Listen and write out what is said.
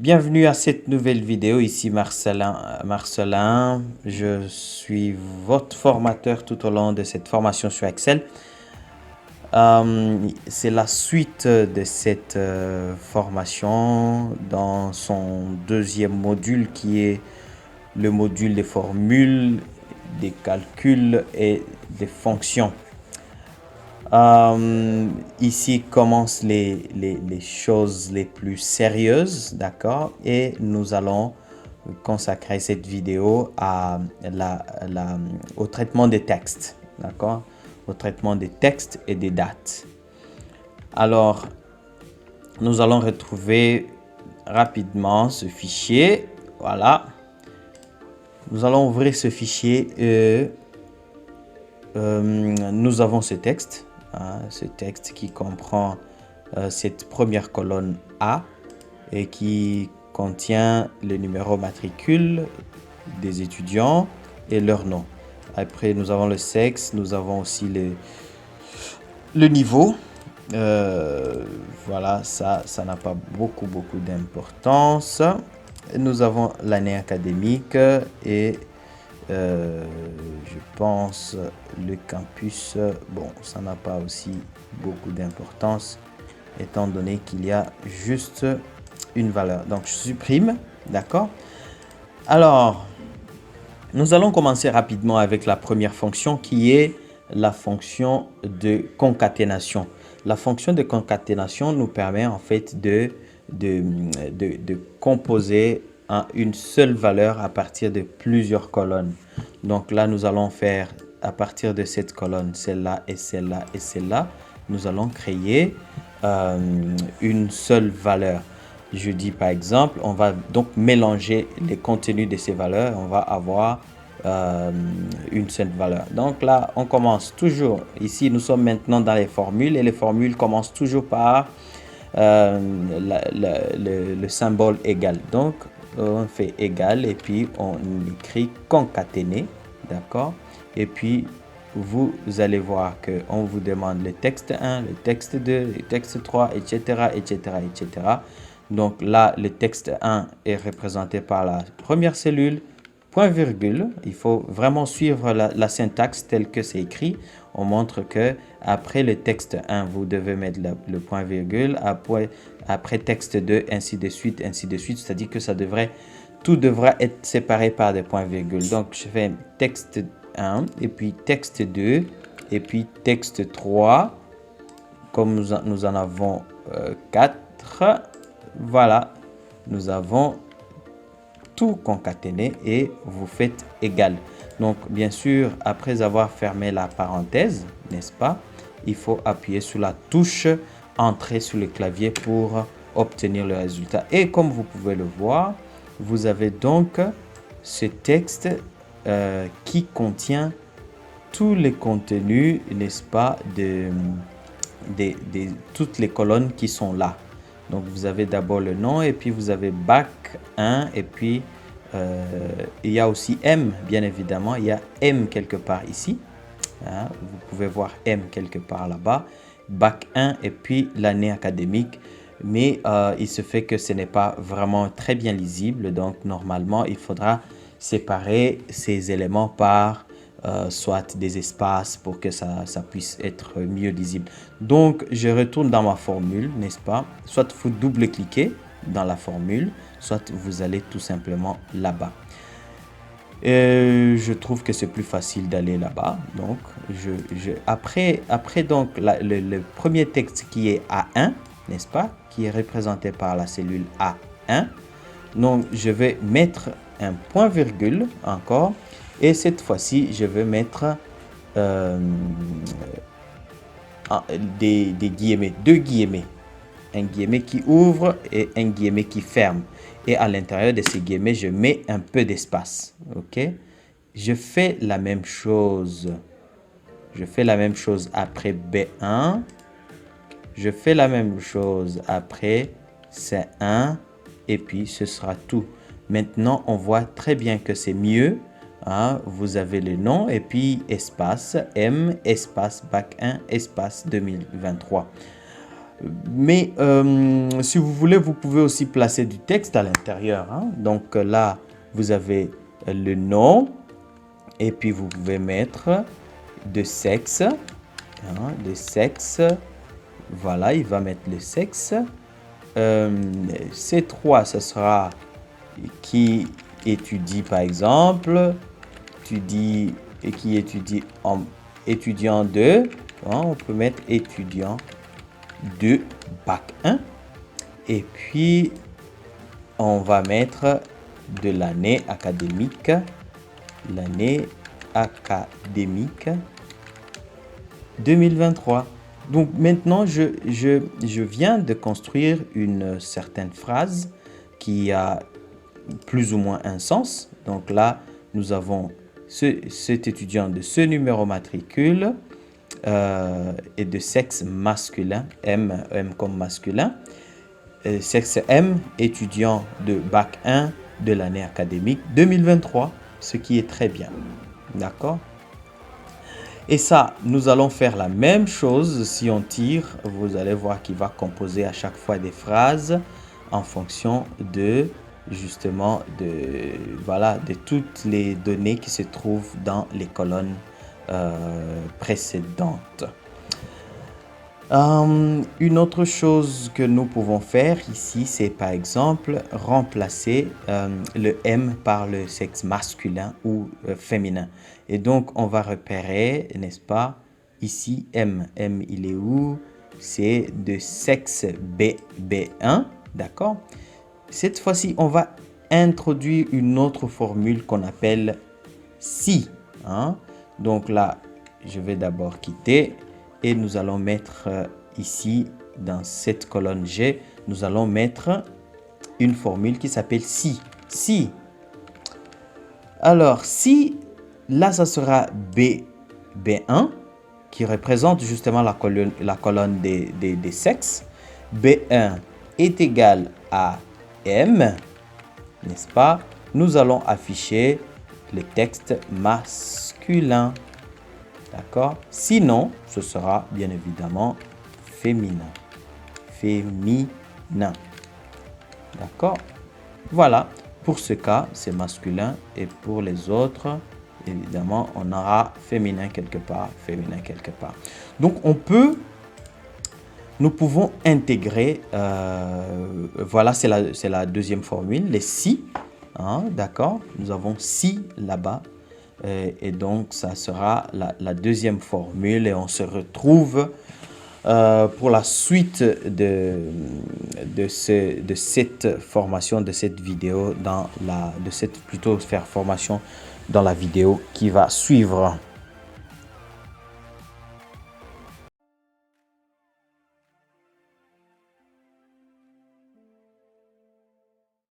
Bienvenue à cette nouvelle vidéo, ici Marcelin. Je suis votre formateur tout au long de cette formation sur Excel. C'est la suite de cette formation dans son deuxième module qui est le module des formules, des calculs et des fonctions. Ici commencent les choses les plus sérieuses, d'accord? Et nous allons consacrer cette vidéo au traitement des textes, d'accord? Au traitement des textes et des dates. Alors, nous allons retrouver rapidement ce fichier. Voilà. Nous allons ouvrir ce fichier et nous avons ce texte. Ce texte qui comprend cette première colonne A et qui contient le numéro matricule des étudiants et leur nom. Après, nous avons le sexe, nous avons aussi le niveau. Voilà, ça n'a pas beaucoup d'importance. Nous avons l'année académique et je pense le campus, bon, ça n'a pas aussi beaucoup d'importance étant donné qu'il y a juste une valeur. Donc, je supprime, d'accord? Alors, nous allons commencer rapidement avec la première fonction qui est la fonction de concaténation. La fonction de concaténation nous permet en fait de composer une seule valeur à partir de plusieurs colonnes. Donc là, nous allons faire à partir de cette colonne, celle-là et celle-là et celle-là, nous allons créer une seule valeur. Je dis par exemple, on va donc mélanger les contenus de ces valeurs, on va avoir une seule valeur. Donc là, on commence toujours, ici nous sommes maintenant dans les formules et les formules commencent toujours par le symbole égal. Donc, on fait égal et puis on écrit concaténer, d'accord? Et puis, vous allez voir qu'on vous demande le texte 1, le texte 2, le texte 3, etc., etc., etc. Donc là, le texte 1 est représenté par la première cellule, point virgule. Il faut vraiment suivre la syntaxe telle que c'est écrit. On montre que après le texte 1, vous devez mettre le point virgule. Après texte 2, ainsi de suite, ainsi de suite. C'est-à-dire que tout devra être séparé par des points virgules. Donc, je fais texte 1 et puis texte 2 et puis texte 3. Comme nous en avons 4. Voilà, nous avons tout concaténé et vous faites égal. Donc, bien sûr, après avoir fermé la parenthèse, n'est-ce pas, il faut appuyer sur la touche Entrée sur le clavier pour obtenir le résultat. Et comme vous pouvez le voir, vous avez donc ce texte qui contient tous les contenus, n'est-ce pas, de toutes les colonnes qui sont là. Donc, vous avez d'abord le nom et puis vous avez bac 1 et puis il y a aussi M, bien évidemment. Il y a M quelque part ici. Vous pouvez voir M quelque part là-bas. Bac 1 et puis l'année académique. Mais il se fait que ce n'est pas vraiment très bien lisible. Donc, normalement, il faudra séparer ces éléments par soit des espaces pour que ça puisse être mieux lisible. Donc, je retourne dans ma formule, n'est-ce pas? Soit vous double-cliquez dans la formule, soit vous allez tout simplement là-bas. Je trouve que c'est plus facile d'aller là-bas. Donc, après donc, le premier texte qui est A1, n'est-ce pas? Qui est représenté par la cellule A1. Donc, je vais mettre un point virgule encore. Et cette fois-ci, je vais mettre des guillemets, deux guillemets. Un guillemet qui ouvre et un guillemet qui ferme. Et à l'intérieur de ces guillemets, je mets un peu d'espace. OK? Je fais la même chose. Je fais la même chose après B1. Je fais la même chose après C1. Et puis, ce sera tout. Maintenant, on voit très bien que c'est mieux. Vous avez le nom et puis espace M, espace bac 1, espace 2023. Mais si vous voulez, vous pouvez aussi placer du texte à l'intérieur, hein. Donc là, vous avez le nom et puis vous pouvez mettre de sexe, hein, de sexe. Voilà, il va mettre le sexe. C3, ce sera qui étudie par exemple, et qui étudie en étudiant 2, hein, on peut mettre étudiant de bac 1 et puis on va mettre de l'année académique 2023. Donc maintenant, je viens de construire une certaine phrase qui a plus ou moins un sens. Donc là, nous avons cet étudiant de ce numéro matricule et de sexe masculin, M comme masculin, sexe M, étudiant de bac 1 de l'année académique 2023, ce qui est très bien. D'accord? Et ça, nous allons faire la même chose si on tire. Vous allez voir qu'il va composer à chaque fois des phrases en fonction de, justement, de toutes les données qui se trouvent dans les colonnes précédentes. Une autre chose que nous pouvons faire ici, c'est par exemple remplacer le M par le sexe masculin ou féminin. Et donc, on va repérer, n'est-ce pas, ici M. M, il est où? C'est de sexe B1, d'accord? Cette fois-ci, on va introduire une autre formule qu'on appelle si, hein? Donc là, je vais d'abord quitter. Et nous allons mettre ici, dans cette colonne G, nous allons mettre une formule qui s'appelle si. Si. Alors, si, là, ça sera B1, qui représente justement la colonne des sexes. B1 est égal à M, n'est-ce pas? Nous allons afficher le texte masculin. D'accord? Sinon, ce sera bien évidemment féminin. Féminin. D'accord? Voilà. Pour ce cas, c'est masculin. Et pour les autres, évidemment, on aura féminin quelque part, féminin quelque part. Donc, nous pouvons intégrer, voilà, c'est la deuxième formule, les si. Hein, d'accord? Nous avons si là-bas. Et donc, ça sera la deuxième formule et on se retrouve pour la suite de cette formation, de cette vidéo, faire formation dans la vidéo qui va suivre.